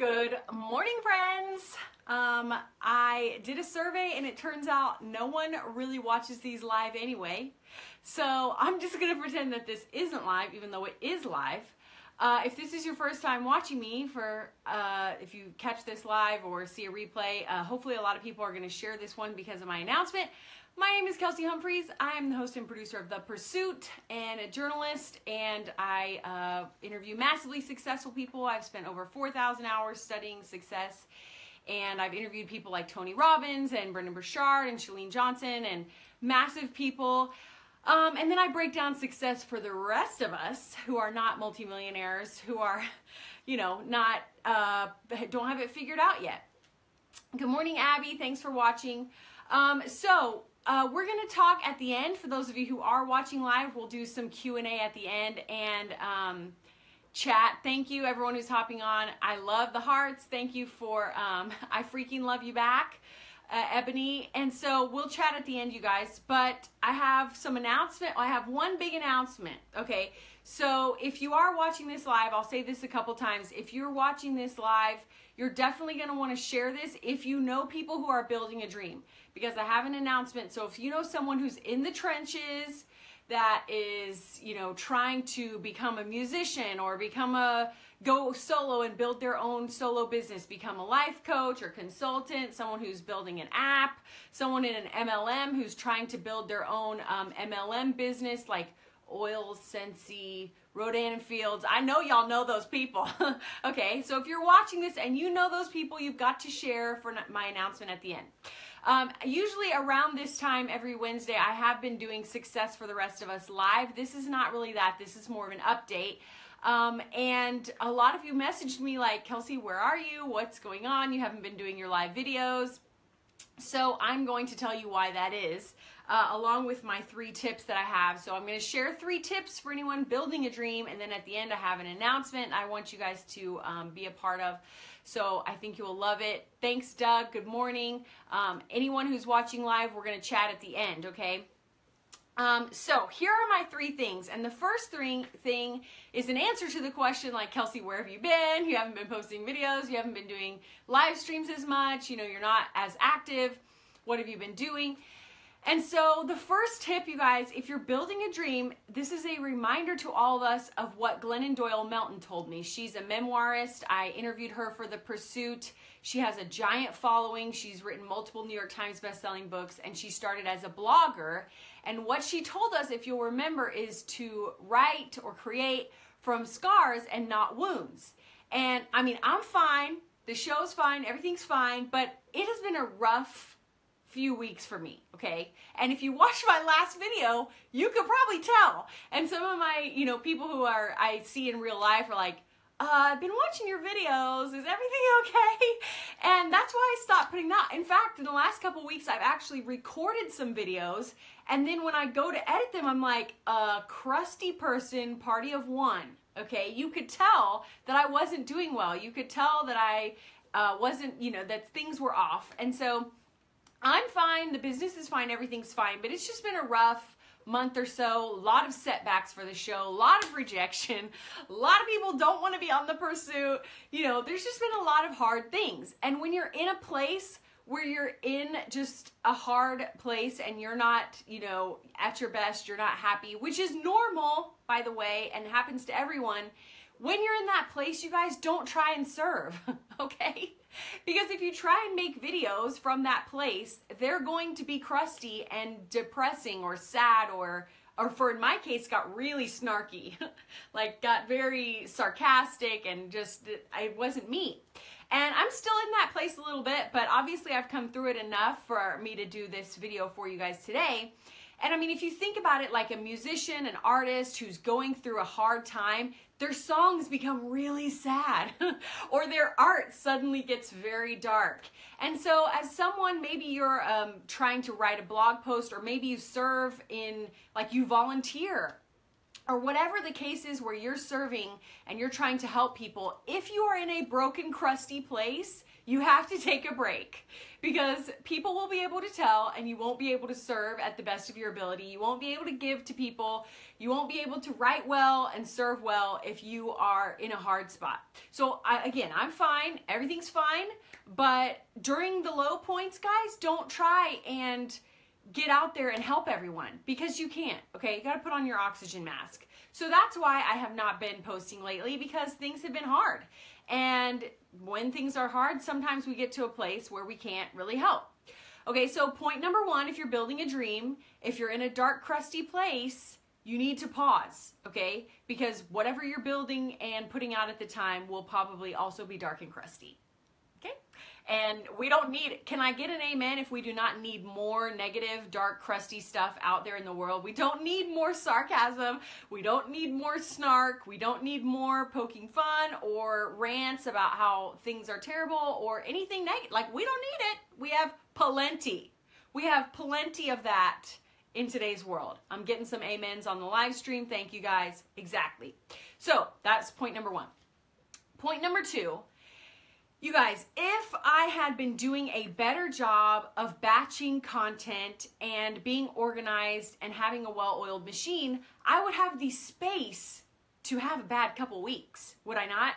Good morning, friends. I did a survey and it turns out no one really watches these live anyway. So I'm just going to pretend that this isn't live, even though it is live. If this is your first time watching me, if you catch this live or see a replay, hopefully a lot of people are going to share this one because of my announcement. My name is Kelsey Humphreys. I am the host and producer of The Pursuit and a journalist, and I interview massively successful people. I've spent over 4,000 hours studying success, and I've interviewed people like Tony Robbins and Brendan Burchard and Chalene Johnson and massive people. And then I break down success for the rest of us who are not multimillionaires, who are, not, don't have it figured out yet. Good morning, Abby. Thanks for watching. We're going to talk at the end. For those of you who are watching live, we'll do some Q&A at the end and chat. Thank you, everyone who's hopping on. I love the hearts. Thank you for, I freaking love you back, Ebony. And so we'll chat at the end, you guys. But I have some announcement. I have one big announcement. Okay, so if you are watching this live, I'll say this a couple times. If you're watching this live, you're definitely going to want to share this if you know people who are building a dream, because I have an announcement. So if you know someone who's in the trenches that is, trying to become a musician or go solo and build their own solo business, become a life coach or consultant, someone who's building an app, someone in an MLM who's trying to build their own MLM business like Oil, Sensi, Rodan and Fields. I know y'all know those people. Okay, so if you're watching this and you know those people, you've got to share for my announcement at the end. Usually around this time every Wednesday, I have been doing Success for the Rest of Us live. This is not really that. This is more of an update. And a lot of you messaged me like, Kelsey, where are you? What's going on? You haven't been doing your live videos. So I'm going to tell you why that is, along with my 3 tips that I have. So I'm going to share 3 tips for anyone building a dream, and then at the end I have an announcement I want you guys to be a part of. So I think you will love it. Thanks, Doug. Good morning. Anyone who's watching live, we're going to chat at the end, okay? So here are my 3 things. And the first thing is an answer to the question like, Kelsey, where have you been? You haven't been posting videos. You haven't been doing live streams as much. You're not as active. What have you been doing? And so the first tip, you guys, if you're building a dream, this is a reminder to all of us of what Glennon Doyle Melton told me. She's a memoirist. I interviewed her for The Pursuit. She has a giant following. She's written multiple New York Times bestselling books, and she started as a blogger. And what she told us, if you'll remember, is to write or create from scars and not wounds. And I mean, I'm fine. The show's fine. Everything's fine. But it has been a rough few weeks for me, okay? And if you watched my last video, you could probably tell. And some of my, people who I see in real life are like, I've been watching your videos. Is everything okay? And that's why I stopped putting that. In fact, in the last couple weeks, I've actually recorded some videos. And then when I go to edit them, I'm like a crusty person, party of one, okay? You could tell that I wasn't doing well. You could tell that I wasn't, that things were off. And so I'm fine, the business is fine, everything's fine, but it's just been a rough month or so, a lot of setbacks for the show, a lot of rejection, a lot of people don't want to be on The Pursuit, there's just been a lot of hard things. And when you're in a place where you're in just a hard place and you're not, at your best, you're not happy, which is normal, by the way, and happens to everyone, when you're in that place, you guys don't try and serve, okay? Because if you try and make videos from that place, they're going to be crusty and depressing or sad or for, in my case, got really snarky, like got very sarcastic and just, it wasn't me. And I'm still in that place a little bit, but obviously I've come through it enough for me to do this video for you guys today. And I mean, if you think about it like a musician, an artist who's going through a hard time, their songs become really sad or their art suddenly gets very dark. And so as someone, maybe you're trying to write a blog post, or maybe you serve in, like you volunteer or whatever the case is where you're serving and you're trying to help people, if you are in a broken, crusty place, you have to take a break, because people will be able to tell, and you won't be able to serve at the best of your ability. You won't be able to give to people. You won't be able to write well and serve well if you are in a hard spot. So again, I'm fine. Everything's fine. But during the low points, guys, don't try and get out there and help everyone, because you can't, okay? You got to put on your oxygen mask. So that's why I have not been posting lately, because things have been hard. And when things are hard, sometimes we get to a place where we can't really help. Okay, so point number one, if you're building a dream, if you're in a dark, crusty place, you need to pause, okay? Because whatever you're building and putting out at the time will probably also be dark and crusty. And we don't need, can I get an amen if we do not need more negative, dark, crusty stuff out there in the world? We don't need more sarcasm. We don't need more snark. We don't need more poking fun or rants about how things are terrible or anything negative. Like, we don't need it. We have plenty. We have plenty of that in today's world. I'm getting some amens on the live stream. Thank you guys. Exactly. So that's point number one. Point number two. You guys, if I had been doing a better job of batching content and being organized and having a well-oiled machine, I would have the space to have a bad couple weeks, would I not?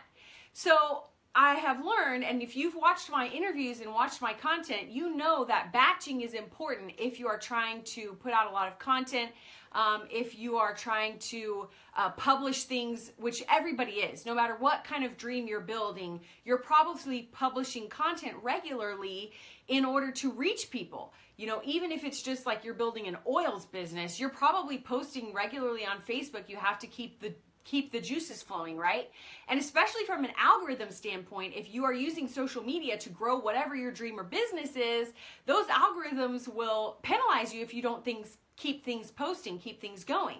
So I have learned, and if you've watched my interviews and watched my content, you know that batching is important if you are trying to put out a lot of content, if you are trying to publish things, which everybody is. No matter what kind of dream you're building, you're probably publishing content regularly in order to reach people. You know, even if it's just like you're building an oils business, you're probably posting regularly on Facebook. You have to keep the juices flowing, right? And especially from an algorithm standpoint, if you are using social media to grow whatever your dream or business is, those algorithms will penalize you if you don't keep things posting, keep things going.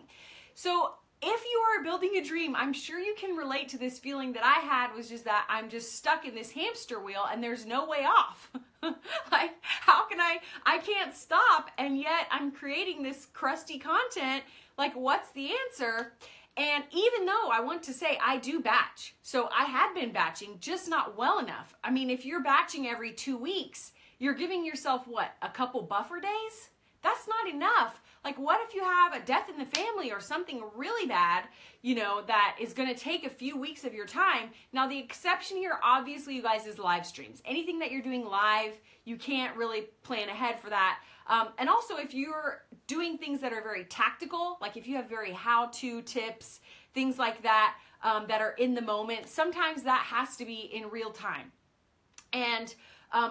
So if you are building a dream, I'm sure you can relate to this feeling that I had, was just that I'm just stuck in this hamster wheel and there's no way off. Like, how can I can't stop, and yet I'm creating this crusty content. Like, what's the answer? And even though I want to say I do batch, so I had been batching, just not well enough. I mean, if you're batching every 2 weeks, you're giving yourself, what, a couple buffer days? That's not enough. Like, what if you have a death in the family or something really bad, you know, that is going to take a few weeks of your time? Now, the exception here, obviously, you guys, is live streams. Anything that you're doing live, you can't really plan ahead for that. And also, if you're doing things that are very tactical, like if you have very how-to tips, things like that, that are in the moment, sometimes that has to be in real time. And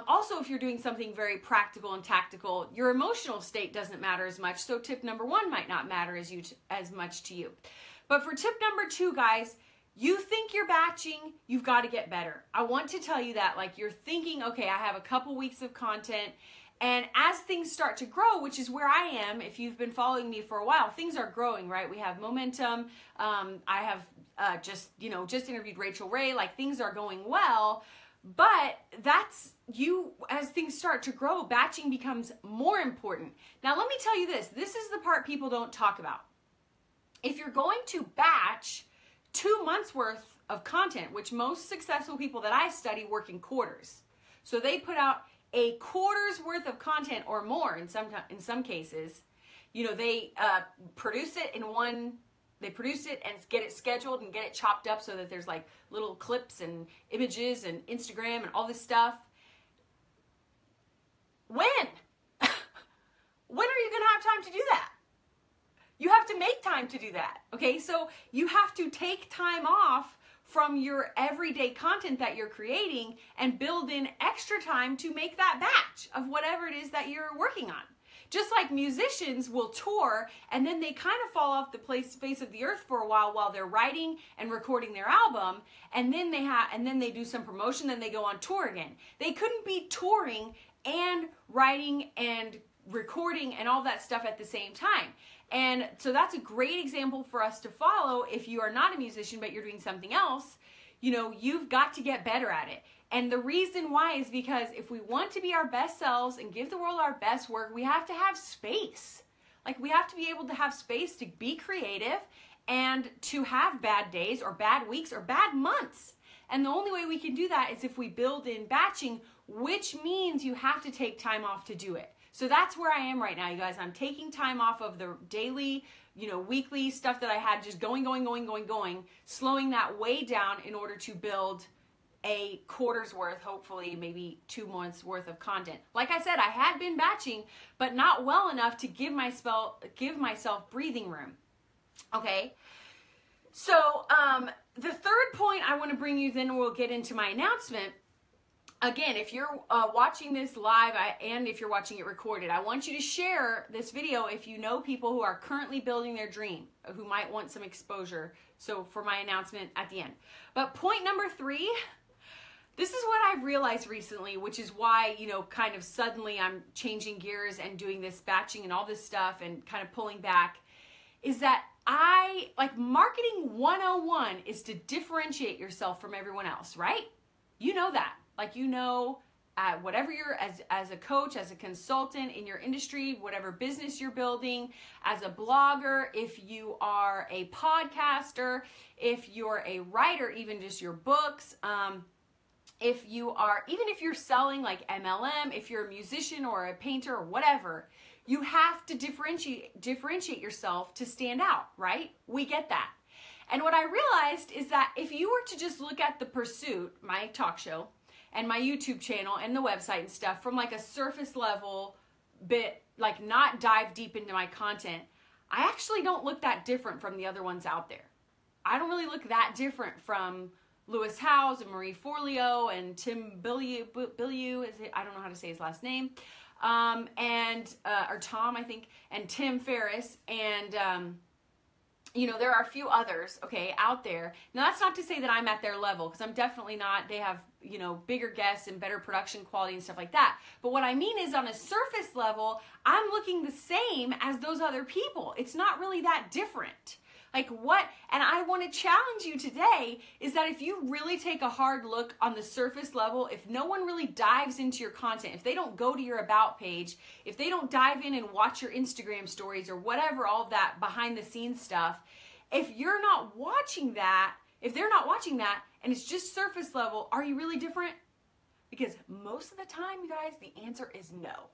also, if you're doing something very practical and tactical, your emotional state doesn't matter as much. So tip number one might not matter as much to you. But for tip number two, guys, you think you're batching, you've got to get better. I want to tell you that, like, you're thinking, okay, I have a couple weeks of content. And as things start to grow, which is where I am, if you've been following me for a while, things are growing, right? We have momentum. I have just interviewed Rachel Ray. Like, things are going well. But that's you, as things start to grow, batching becomes more important. Now, let me tell you this. This is the part people don't talk about. If you're going to batch 2 months worth of content, which most successful people that I study work in quarters. So they put out a quarter's worth of content or more in some cases. You know, they produce it in one. They produce it and get it scheduled and get it chopped up so that there's like little clips and images and Instagram and all this stuff. When? When are you going to have time to do that? You have to make time to do that, okay? So you have to take time off from your everyday content that you're creating and build in extra time to make that batch of whatever it is that you're working on. Just like musicians will tour and then they kind of fall off the face of the earth for a while they're writing and recording their album, and then they do some promotion, then they go on tour again. They couldn't be touring and writing and recording and all that stuff at the same time. And so that's a great example for us to follow if you are not a musician but you're doing something else. You know, you've got to get better at it. And the reason why is because if we want to be our best selves and give the world our best work, we have to have space. Like, we have to be able to have space to be creative and to have bad days or bad weeks or bad months. And the only way we can do that is if we build in batching, which means you have to take time off to do it. So that's where I am right now, you guys. I'm taking time off of the daily, weekly stuff that I had just going, slowing that way down in order to build a quarter's worth, hopefully maybe 2 months worth of content. Like I said, I had been batching, but not well enough to give myself breathing room. Okay. So the third point I want to bring you, then we'll get into my announcement. Again, if you're watching this live and if you're watching it recorded, I want you to share this video if you know people who are currently building their dream, who might want some exposure. So for my announcement at the end. But point number 3, this is what I've realized recently, which is why, kind of suddenly I'm changing gears and doing this batching and all this stuff and kind of pulling back, is that marketing 101 is to differentiate yourself from everyone else, right? You know that. Whatever you're, as a coach, as a consultant in your industry, whatever business you're building, as a blogger, if you are a podcaster, if you're a writer, even just your books, if you're selling like MLM, if you're a musician or a painter or whatever, you have to differentiate yourself to stand out, right? We get that. And what I realized is that if you were to just look at The Pursuit, my talk show, and my YouTube channel and the website and stuff from like a surface level bit, like not dive deep into my content, I actually don't look that different from the other ones out there. I don't really look that different from Lewis Howes and Marie Forleo and Tim Bilyeu, I don't know how to say his last name, or Tom, I think, and Tim Ferriss, and there are a few others, okay, out there. Now, that's not to say that I'm at their level, because I'm definitely not. They have, bigger guests and better production quality and stuff like that. But what I mean is, on a surface level, I'm looking the same as those other people. It's not really that different. And I want to challenge you today is that if you really take a hard look on the surface level, if no one really dives into your content, if they don't go to your about page, if they don't dive in and watch your Instagram stories or whatever, all of that behind the scenes stuff, if you're not watching that, if they're not watching that and it's just surface level, are you really different? Because most of the time, you guys, the answer is no.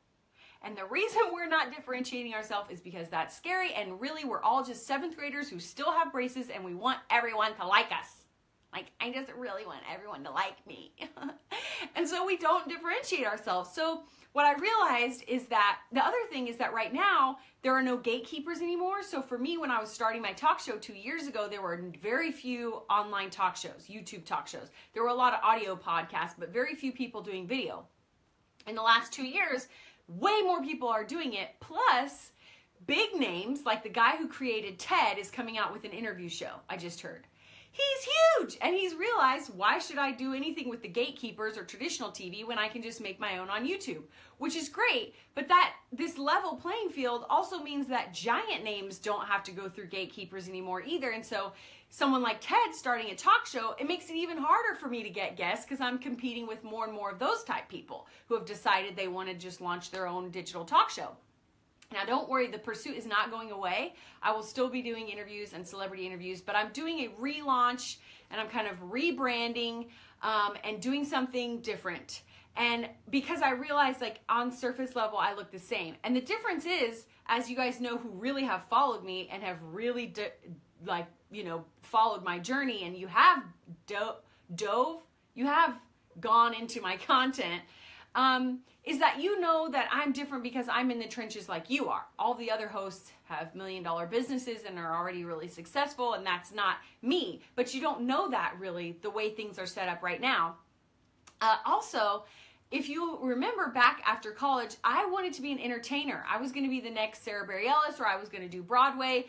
And the reason we're not differentiating ourselves is because that's scary, and really we're all just 7th graders who still have braces and we want everyone to like us. I just really want everyone to like me. And so we don't differentiate ourselves. So what I realized is that the other thing is that right now there are no gatekeepers anymore. So for me, when I was starting my talk show 2 years ago, there were very few online talk shows, YouTube talk shows. There were a lot of audio podcasts, but very few people doing video. In the last 2 years, way more people are doing it. Plus, big names like the guy who created TED is coming out with an interview show, I just heard. He's huge, and he's realized, why should I do anything with the gatekeepers or traditional TV when I can just make my own on YouTube, which is great. But this level playing field also means that giant names don't have to go through gatekeepers anymore either. And so someone like Ted starting a talk show, it makes it even harder for me to get guests because I'm competing with more and more of those type people who have decided they want to just launch their own digital talk show. Now, don't worry, The Pursuit is not going away. I will still be doing interviews and celebrity interviews, but I'm doing a relaunch and I'm kind of rebranding and doing something different. And because I realized, on surface level, I look the same. And the difference is, as you guys know who really have followed me and have really followed my journey, and you have you have gone into my content, is that you know that I'm different because I'm in the trenches like you are. All the other hosts have $1 million businesses and are already really successful, and that's not me. But you don't know that really the way things are set up right now. Also, if you remember back after college, I wanted to be an entertainer. I was going to be the next Sarah Bareilles, or I was going to do Broadway.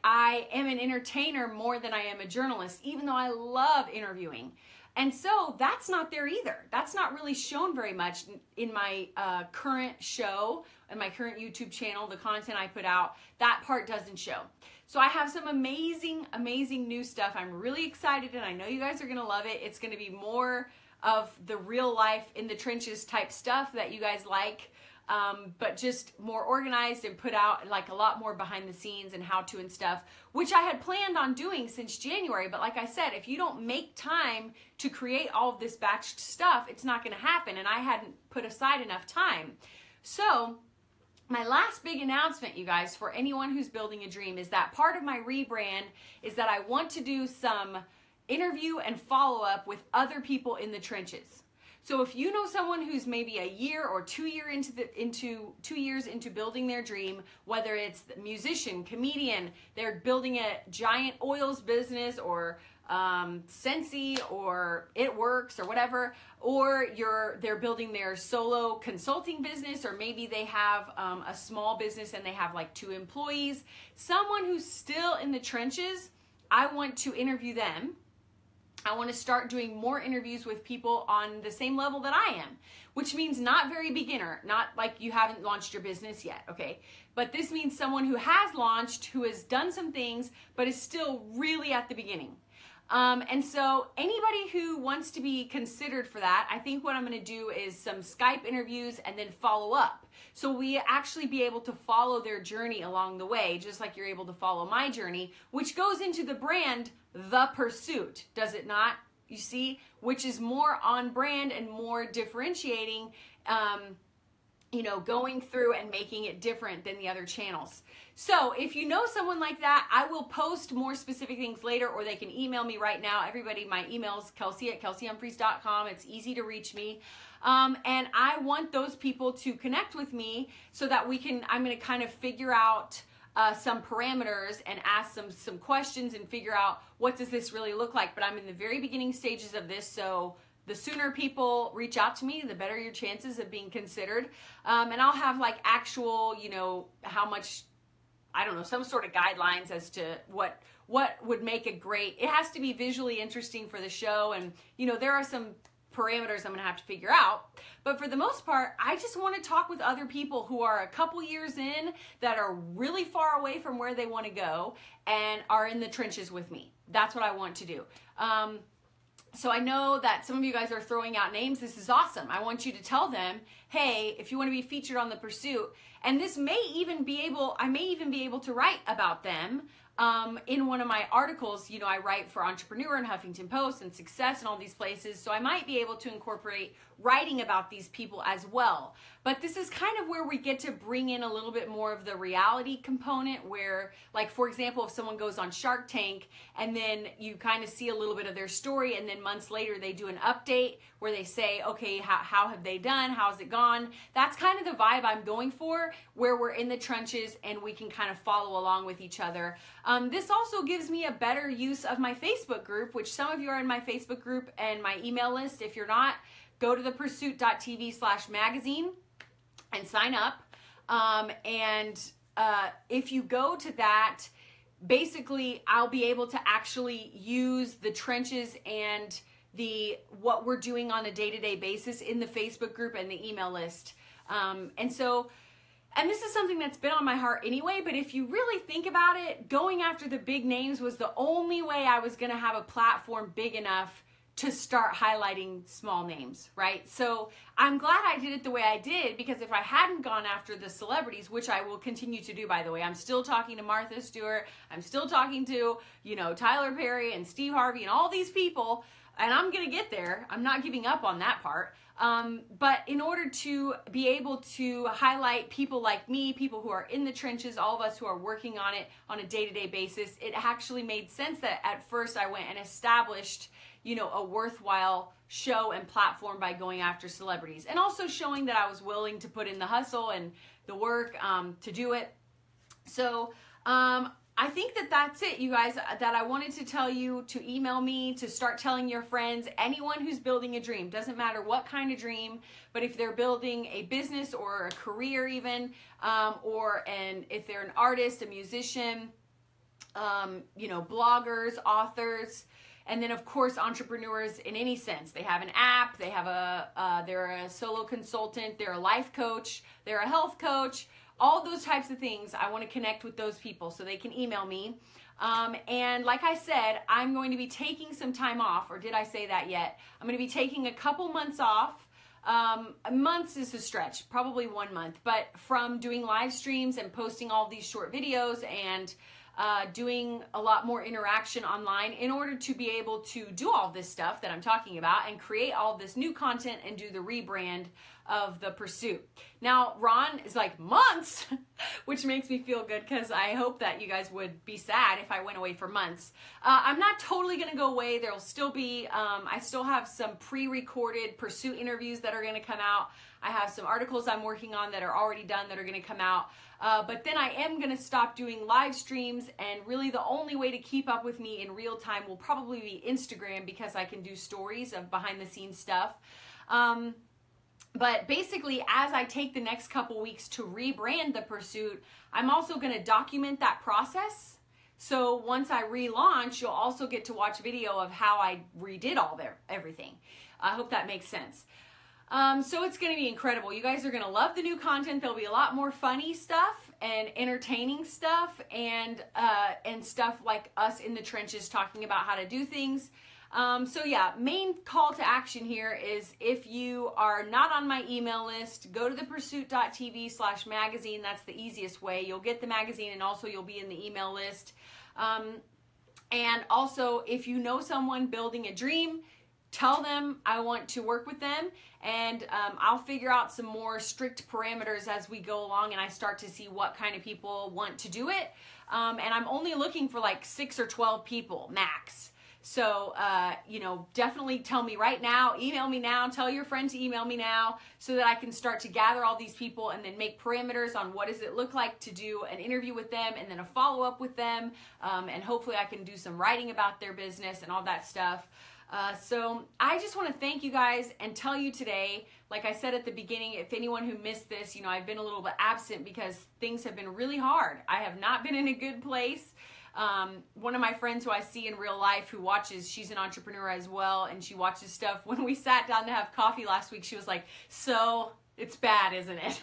I am an entertainer more than I am a journalist, even though I love interviewing. And so that's not there either. That's not really shown very much in my current show and my current YouTube channel, the content I put out. That part doesn't show. So I have some amazing, amazing new stuff. I'm really excited, and I know you guys are going to love it. It's going to be more of the real life in the trenches type stuff that you guys like. but just more organized and put out like a lot more behind the scenes and how to and stuff, which I had planned on doing since January. But like I said, if you don't make time to create all of this batched stuff, it's not going to happen. And I hadn't put aside enough time. So my last big announcement, you guys, for anyone who's building a dream, is that part of my rebrand is that I want to do some interview and follow up with other people in the trenches. So if you know someone who's maybe a year or 2 years into building their dream, whether it's the musician, comedian, they're building a giant oils business, or Scentsy, or It Works, or whatever, or they're building their solo consulting business, or maybe they have a small business and they have like 2 employees, someone who's still in the trenches, I want to interview them. I want to start doing more interviews with people on the same level that I am, which means not very beginner, not like you haven't launched your business yet, okay? But this means someone who has launched, who has done some things, but is still really at the beginning. And so anybody who wants to be considered for that, I think what I'm going to do is some Skype interviews and then follow up. So we actually be able to follow their journey along the way, just like you're able to follow my journey, which goes into the brand, The Pursuit, does it not? You see, which is more on brand and more differentiating, you know, going through and making it different than the other channels. So if you know someone like that, I will post more specific things later, or they can email me right now. Everybody, my email is Kelsey@KelseyHumphreys.com. It's easy to reach me. And I want those people to connect with me so that I'm going to kind of figure out some parameters and ask some questions and figure out what does this really look like. But I'm in the very beginning stages of this, so the sooner people reach out to me, the better your chances of being considered. And I'll have like actual, you know, how much, I don't know, some sort of guidelines as to what would make it great. It has to be visually interesting for the show. And, you know, there are some parameters I'm going to have to figure out. But for the most part, I just want to talk with other people who are a couple years in, that are really far away from where they want to go and are in the trenches with me. That's what I want to do. So I know that some of you guys are throwing out names. This is awesome. I want you to tell them, hey, if you want to be featured on The Pursuit, and this may even be able, I may even be able to write about them in one of my articles. You know, I write for Entrepreneur and Huffington Post and Success and all these places, so I might be able to incorporate writing about these people as well. But this is kind of where we get to bring in a little bit more of the reality component, where, like, for example, if someone goes on Shark Tank and then you kind of see a little bit of their story, and then months later they do an update where they say, okay, how have they done? How's it gone? That's kind of the vibe I'm going for, where we're in the trenches and we can kind of follow along with each other. This also gives me a better use of my Facebook group, which some of you are in my Facebook group and my email list. If you're not, go to thepursuit.tv/magazine and sign up. If you go to that, basically I'll be able to actually use the trenches and what we're doing on a day-to-day basis in the Facebook group and the email list. And this is something that's been on my heart anyway, but if you really think about it, going after the big names was the only way I was going to have a platform big enough to start highlighting small names, right? So I'm glad I did it the way I did, because if I hadn't gone after the celebrities, which I will continue to do, by the way, I'm still talking to Martha Stewart, I'm still talking to, you know, Tyler Perry and Steve Harvey and all these people, and I'm going to get there. I'm not giving up on that part. But in order to be able to highlight people like me, people who are in the trenches, all of us who are working on it on a day-to-day basis, it actually made sense that at first I went and established, you know, a worthwhile show and platform by going after celebrities, and also showing that I was willing to put in the hustle and the work to do it. So I think that that's it, you guys, that I wanted to tell you to email me, to start telling your friends, anyone who's building a dream. Doesn't matter what kind of dream, but if they're building a business or a career even, if they're an artist, a musician, you know, bloggers, authors, and then of course entrepreneurs in any sense. They have an app, they have they're a solo consultant, they're a life coach, they're a health coach, all those types of things. I want to connect with those people so they can email me. And like I said, I'm going to be taking some time off, or did I say that yet? I'm going to be taking a couple months off Months is a stretch, probably 1 month, but from doing live streams and posting all these short videos and doing a lot more interaction online in order to be able to do all this stuff that I'm talking about and create all this new content and do the rebrand of the pursuit. Now, Ron is like, months, which makes me feel good because I hope that you guys would be sad if I went away for months. I'm not totally going to go away. There'll still be, I still have some pre-recorded pursuit interviews that are going to come out. I have some articles I'm working on that are already done that are going to come out. But then I am going to stop doing live streams, and really the only way to keep up with me in real time will probably be Instagram because I can do stories of behind the scenes stuff. But basically, as I take the next couple weeks to rebrand the pursuit, I'm also going to document that process. So once I relaunch, you'll also get to watch video of how I redid everything. I hope that makes sense. So it's going to be incredible. You guys are going to love the new content. There'll be a lot more funny stuff and entertaining stuff and stuff like us in the trenches talking about how to do things. So yeah, main call to action here is if you are not on my email list, go to thepursuit.tv/magazine. That's the easiest way. You'll get the magazine and also you'll be in the email list. And also if you know someone building a dream, tell them I want to work with them, and I'll figure out some more strict parameters as we go along and I start to see what kind of people want to do it. And I'm only looking for like 6 or 12 people max. So, you know, definitely tell me right now, email me now, tell your friend to email me now so that I can start to gather all these people and then make parameters on what does it look like to do an interview with them and then a follow-up with them. And hopefully I can do some writing about their business and all that stuff. So I just want to thank you guys and tell you today, like I said at the beginning, if anyone who missed this, you know, I've been a little bit absent because things have been really hard. I have not been in a good place. One of my friends who I see in real life who watches, she's an entrepreneur as well, and she watches stuff. When we sat down to have coffee last week, she was like, so it's bad, isn't it?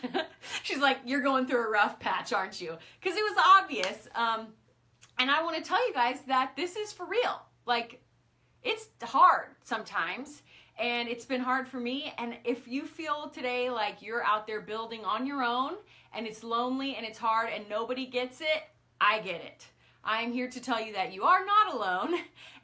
She's like, you're going through a rough patch, aren't you? Because it was obvious. And I want to tell you guys that this is for real. Like, it's hard sometimes, and it's been hard for me. And if you feel today like you're out there building on your own and it's lonely and it's hard and nobody gets it, I get it. I'm here to tell you that you are not alone,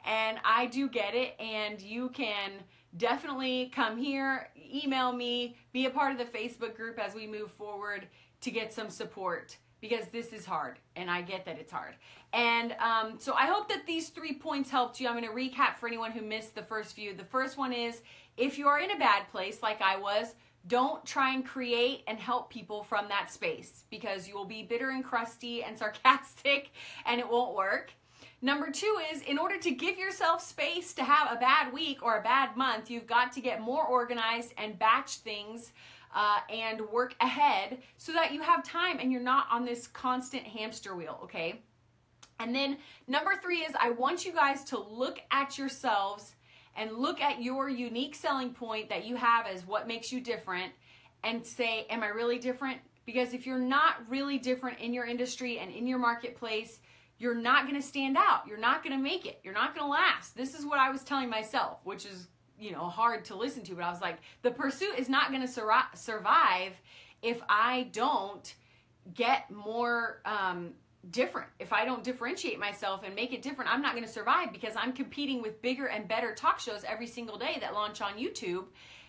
and I do get it, and you can definitely come here, email me, be a part of the Facebook group as we move forward to get some support, because this is hard, and I get that it's hard. And so I hope that these 3 points helped you. I'm going to recap for anyone who missed the first few. The first one is, if you are in a bad place like I was, don't try and create and help people from that space, because you will be bitter and crusty and sarcastic and it won't work. Number 2 is, in order to give yourself space to have a bad week or a bad month, you've got to get more organized and batch things and work ahead so that you have time and you're not on this constant hamster wheel, okay? And then number 3 is, I want you guys to look at yourselves and look at your unique selling point that you have as what makes you different and say, am I really different? Because if you're not really different in your industry and in your marketplace, you're not going to stand out. You're not going to make it. You're not going to last. This is what I was telling myself, which is, you know, hard to listen to, but I was like, the pursuit is not going to survive if I don't get more different. If I don't differentiate myself and make it different, I'm not going to survive, because I'm competing with bigger and better talk shows every single day that launch on YouTube.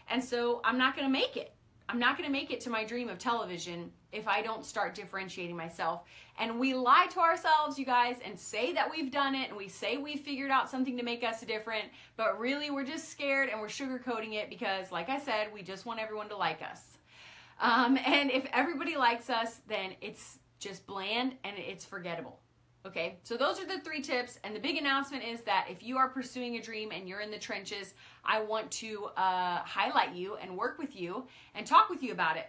And so I'm not going to make it. I'm not going to make it to my dream of television if I don't start differentiating myself. And we lie to ourselves, you guys, and say that we've done it, and we say we've figured out something to make us different, but really we're just scared and we're sugarcoating it because, like I said, we just want everyone to like us. And if everybody likes us, then it's just bland and it's forgettable. Okay, so those are the 3 tips, and the big announcement is that if you are pursuing a dream and you're in the trenches, I want to highlight you and work with you and talk with you about it.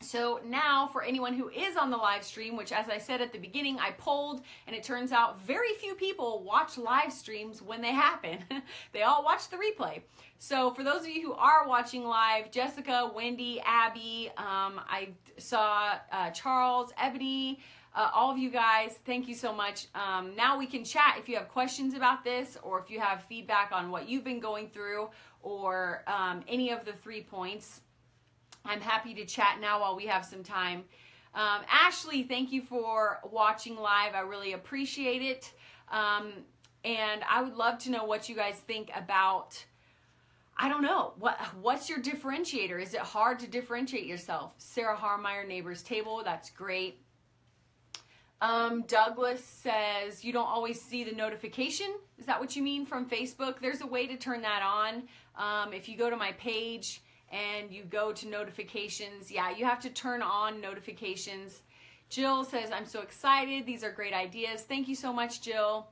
So now, for anyone who is on the live stream, which, as I said at the beginning, I polled, and it turns out very few people watch live streams when they happen. They all watch the replay. So for those of you who are watching live, Jessica, Wendy, Abby, I saw Charles, Ebony, all of you guys, thank you so much. Now we can chat if you have questions about this, or if you have feedback on what you've been going through, or any of the 3 points. I'm happy to chat now while we have some time. Ashley, thank you for watching live. I really appreciate it. And I would love to know what you guys think about, I don't know, what's your differentiator? Is it hard to differentiate yourself? Sarah Harmeyer, Neighbor's Table, that's great. Douglas says, you don't always see the notification. Is that what you mean from Facebook? There's a way to turn that on. If you go to my page and you go to notifications, yeah, you have to turn on notifications. Jill says, I'm so excited. These are great ideas. Thank you so much, Jill.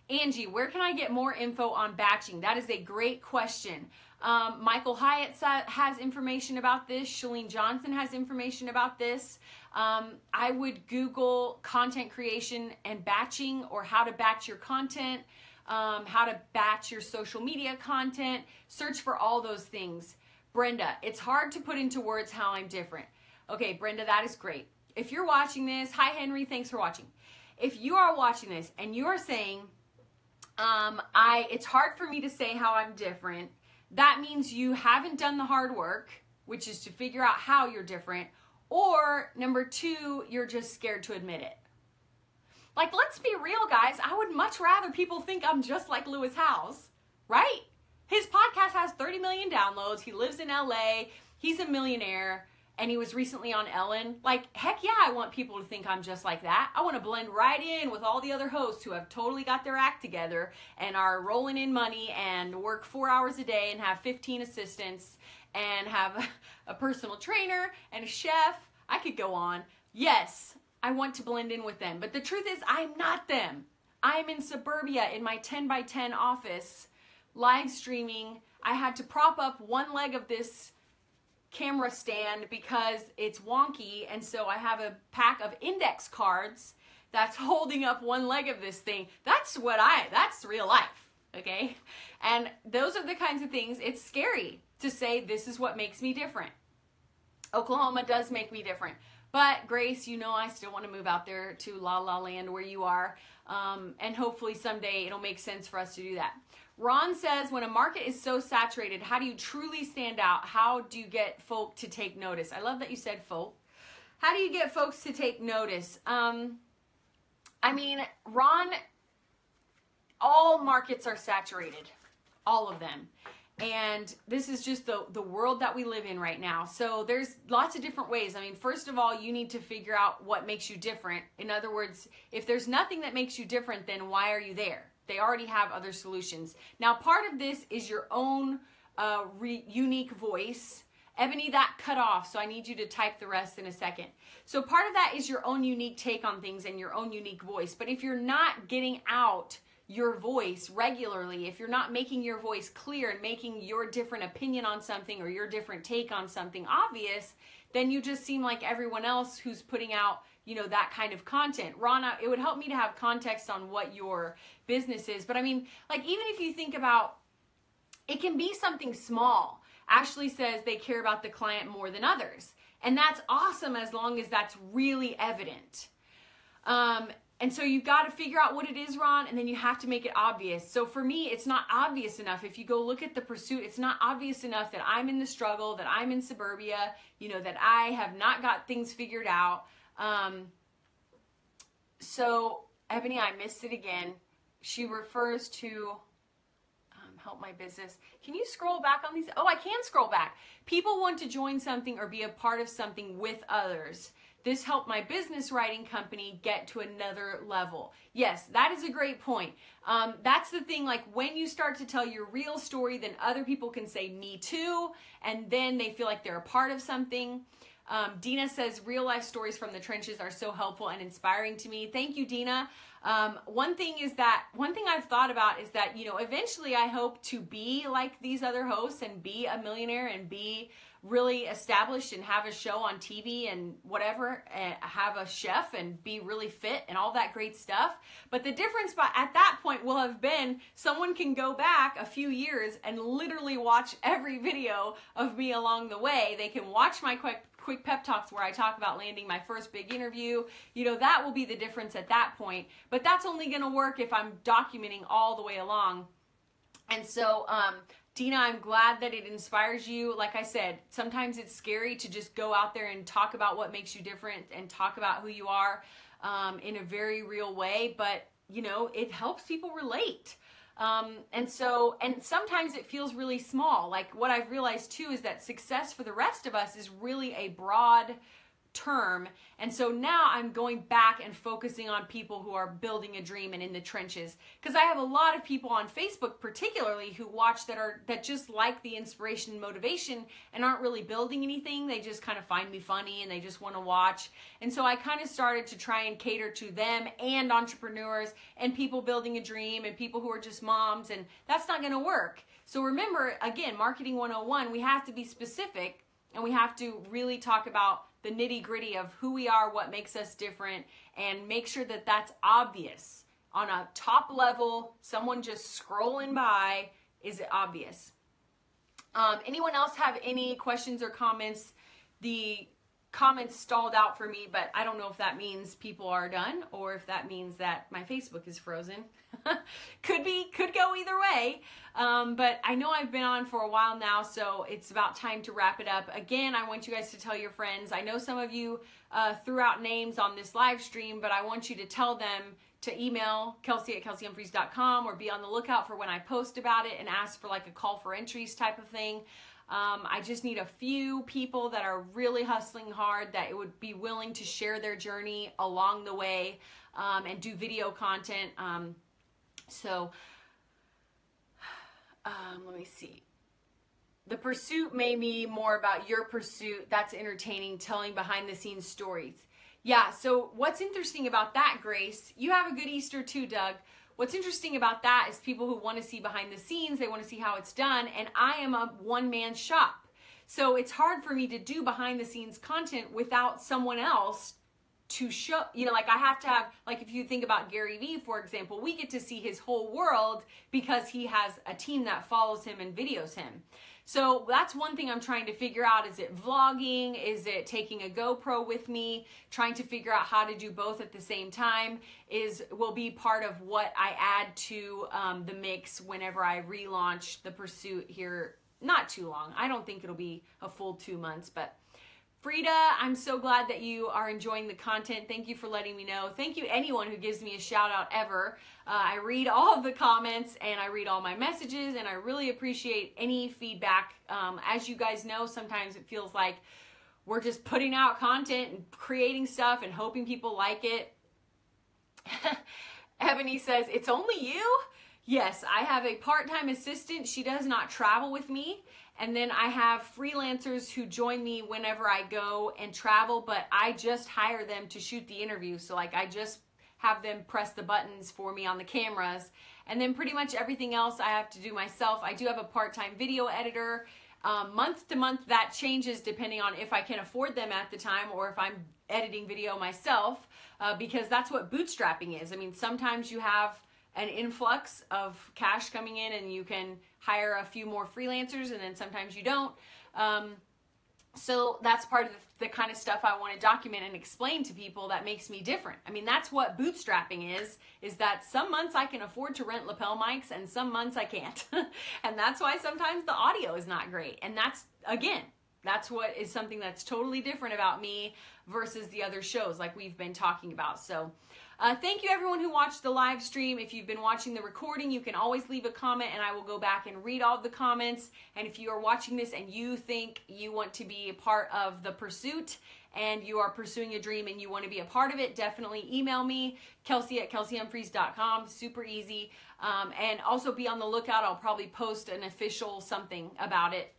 Angie, where can I get more info on batching? That is a great question. Michael Hyatt has information about this. Shalene Johnson has information about this. I would Google content creation and batching, or how to batch your content, how to batch your social media content. Search for all those things. Brenda, it's hard to put into words how I'm different. Okay, Brenda, that is great. If you're watching this, hi Henry, thanks for watching. If you are watching this and you are saying, it's hard for me to say how I'm different, that means you haven't done the hard work, which is to figure out how you're different, or number 2, you're just scared to admit it. Like, let's be real, guys. I would much rather people think I'm just like Lewis Howes, right? His podcast has 30 million downloads. He lives in LA. He's a millionaire. And he was recently on Ellen. Like, heck yeah, I want people to think I'm just like that. I want to blend right in with all the other hosts who have totally got their act together and are rolling in money and work 4 hours a day and have 15 assistants and have a personal trainer and a chef. I could go on. Yes, I want to blend in with them. But the truth is, I'm not them. I'm in suburbia in my 10 by 10 office, live streaming. I had to prop up one leg of this camera stand because it's wonky, and so I have a pack of index cards that's holding up one leg of this thing. That's real life, okay? And those are the kinds of things, it's scary to say this is what makes me different. Oklahoma does make me different. But Grace, you know I still want to move out there to La La Land where you are, and hopefully someday it'll make sense for us to do that. Ron says, when a market is so saturated, how do you truly stand out? How do you get folk to take notice? I love that you said folk. How do you get folks to take notice? I mean, Ron, all markets are saturated. All of them. And this is just the world that we live in right now. So there's lots of different ways. I mean, first of all, you need to figure out what makes you different. In other words, if there's nothing that makes you different, then why are you there? They already have other solutions. Now, part of this is your own unique voice. Ebony, that cut off, so I need you to type the rest in a second. So part of that is your own unique take on things and your own unique voice. But if you're not getting out your voice regularly, if you're not making your voice clear and making your different opinion on something or your different take on something obvious, then you just seem like everyone else who's putting out, you know, that kind of content. Rana, it would help me to have context on what your business is. But I mean, like, even if you think about, it can be something small. Ashley says they care about the client more than others. And that's awesome as long as that's really evident. And so you've got to figure out what it is, Ron, and then you have to make it obvious. So for me, it's not obvious enough. If you go look at the pursuit, it's not obvious enough that I'm in the struggle, that I'm in suburbia, you know, that I have not got things figured out. So Ebony, I missed it again. She refers to help my business. Can you scroll back on these? Oh, I can scroll back. People want to join something or be a part of something with others. This helped my business writing company get to another level. Yes, that is a great point. That's the thing, like when you start to tell your real story, then other people can say me too, and then they feel like they're a part of something. Dina says, real life stories from the trenches are so helpful and inspiring to me. Thank you, Dina. One thing I've thought about is that, you know, eventually I hope to be like these other hosts and be a millionaire and be really established and have a show on TV and whatever, and have a chef and be really fit and all that great stuff. But the difference at that point will have been someone can go back a few years and literally watch every video of me along the way. They can watch my quick pep talks where I talk about landing my first big interview. You know, that will be the difference at that point. But that's only going to work if I'm documenting all the way along. And so, Dina, I'm glad that it inspires you. Like I said, sometimes it's scary to just go out there and talk about what makes you different and talk about who you are in a very real way. But, you know, it helps people relate. And sometimes it feels really small. Like what I've realized too is that success for the rest of us is really a broad term. And so now I'm going back and focusing on people who are building a dream and in the trenches. Because I have a lot of people on Facebook particularly who watch that just like the inspiration and motivation and aren't really building anything. They just kind of find me funny and they just want to watch. And so I kind of started to try and cater to them and entrepreneurs and people building a dream and people who are just moms, and that's not going to work. So remember, again, Marketing 101, we have to be specific and we have to really talk about the nitty-gritty of who we are, what makes us different, and make sure that that's obvious. On a top level, someone just scrolling by, is it obvious? Anyone else have any questions or comments? The comments stalled out for me, but I don't know if that means people are done or if that means that my Facebook is frozen. Could go either way. But I know I've been on for a while now, so it's about time to wrap it up. Again, I want you guys to tell your friends. I know some of you threw out names on this live stream, but I want you to tell them to email Kelsey@KelseyHumphreys.com or be on the lookout for when I post about it and ask for like a call for entries type of thing. I just need a few people that are really hustling hard that would be willing to share their journey along the way and do video content. Let me see. The pursuit may be more about your pursuit. That's entertaining, telling behind the scenes stories. Yeah, so what's interesting about that, Grace, you have a good Easter too, Doug. What's interesting about that is people who want to see behind the scenes, they want to see how it's done, and I am a one-man shop. So it's hard for me to do behind the scenes content without someone else to show, you know, like I have to have, like if you think about Gary Vee, for example, we get to see his whole world because he has a team that follows him and videos him. So that's one thing I'm trying to figure out. Is it vlogging? Is it taking a GoPro with me? Trying to figure out how to do both at the same time will be part of what I add to the mix whenever I relaunch the pursuit here. Not too long. I don't think it'll be a full 2 months, but Frida, I'm so glad that you are enjoying the content. Thank you for letting me know. Thank you anyone who gives me a shout out ever. I read all of the comments and I read all my messages and I really appreciate any feedback. As you guys know, sometimes it feels like we're just putting out content and creating stuff and hoping people like it. Ebony says, it's only you? Yes, I have a part-time assistant. She does not travel with me. And then I have freelancers who join me whenever I go and travel, but I just hire them to shoot the interview. So like I just have them press the buttons for me on the cameras. And then pretty much everything else I have to do myself. I do have a part-time video editor. Month to month that changes depending on if I can afford them at the time or if I'm editing video myself, because that's what bootstrapping is. I mean, sometimes you have an influx of cash coming in and you can hire a few more freelancers, and then sometimes you don't. So that's part of the kind of stuff I want to document and explain to people that makes me different. I mean, that's what bootstrapping is that some months I can afford to rent lapel mics and some months I can't. And that's why sometimes the audio is not great. And that's, again, that's what is something that's totally different about me versus the other shows like we've been talking about. So thank you everyone who watched the live stream. If you've been watching the recording, you can always leave a comment and I will go back and read all of the comments. And if you are watching this and you think you want to be a part of the pursuit and you are pursuing a dream and you want to be a part of it, definitely email me, Kelsey@KelseyHumphreys.com. Super easy. And also be on the lookout. I'll probably post an official something about it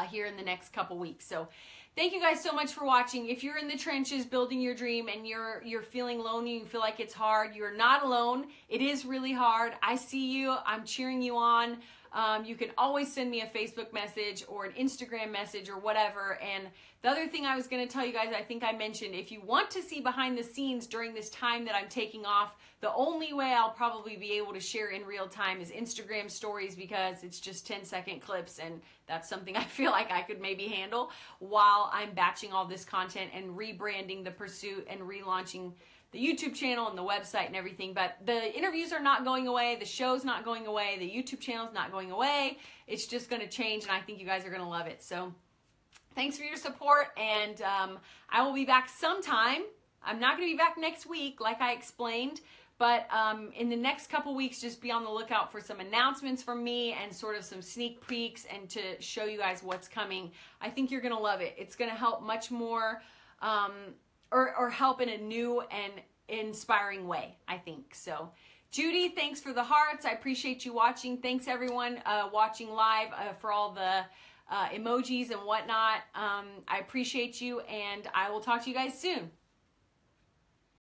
here in the next couple weeks. So thank you guys so much for watching. If you're in the trenches building your dream and you're feeling lonely, you feel like it's hard, you're not alone. It is really hard. I see you. I'm cheering you on. You can always send me a Facebook message or an Instagram message or whatever. And the other thing I was going to tell you guys, I think I mentioned, if you want to see behind the scenes during this time that I'm taking off, the only way I'll probably be able to share in real time is Instagram stories, because it's just 10-second clips, and that's something I feel like I could maybe handle while I'm batching all this content and rebranding the pursuit and relaunching the YouTube channel and the website and everything. But the interviews are not going away. The show's not going away. The YouTube channel's not going away. It's just going to change, and I think you guys are going to love it. So thanks for your support, and I will be back sometime. I'm not going to be back next week, like I explained, but in the next couple weeks, just be on the lookout for some announcements from me and sort of some sneak peeks, and to show you guys what's coming. I think you're going to love it. It's going to help much more, or help in a new and inspiring way, I think. So Judy, thanks for the hearts. I appreciate you watching. Thanks everyone watching live for all the emojis and whatnot. I appreciate you, and I will talk to you guys soon.